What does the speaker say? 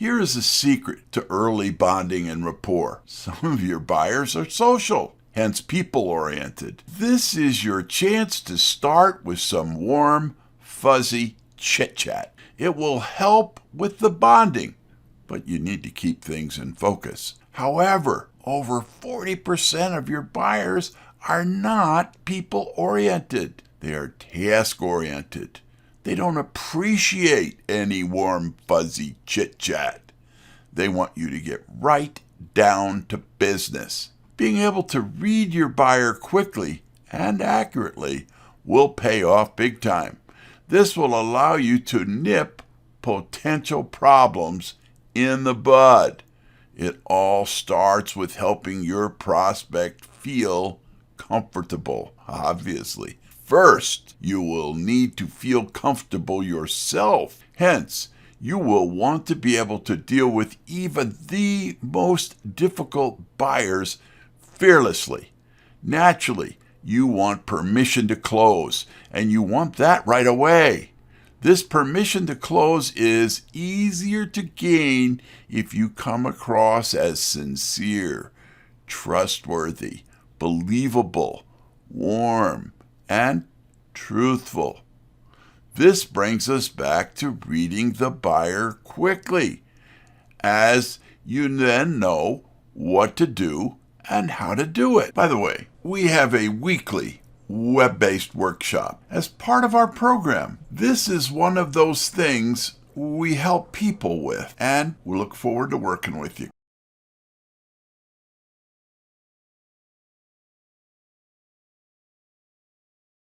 Here is a secret to early bonding and rapport. Some of your buyers are social, hence people-oriented. This is your chance to start with some warm, fuzzy chit-chat. It will help with the bonding, but you need to keep things in focus. However, over 40% of your buyers are not people-oriented. They are task-oriented. They don't appreciate any warm, fuzzy chit-chat. They want you to get right down to business. Being able to read your buyer quickly and accurately will pay off big time. This will allow you to nip potential problems in the bud. It all starts with helping your prospect feel comfortable, obviously. First, you will need to feel comfortable yourself. Hence, you will want to be able to deal with even the most difficult buyers fearlessly. Naturally, you want permission to close, and you want that right away. This permission to close is easier to gain if you come across as sincere, trustworthy, believable, warm, and truthful. This brings us back to reading the buyer quickly, as you then know what to do and how to do it. By the way, we have a weekly web-based workshop as part of our program. This is one of those things we help people with, and we look forward to working with you.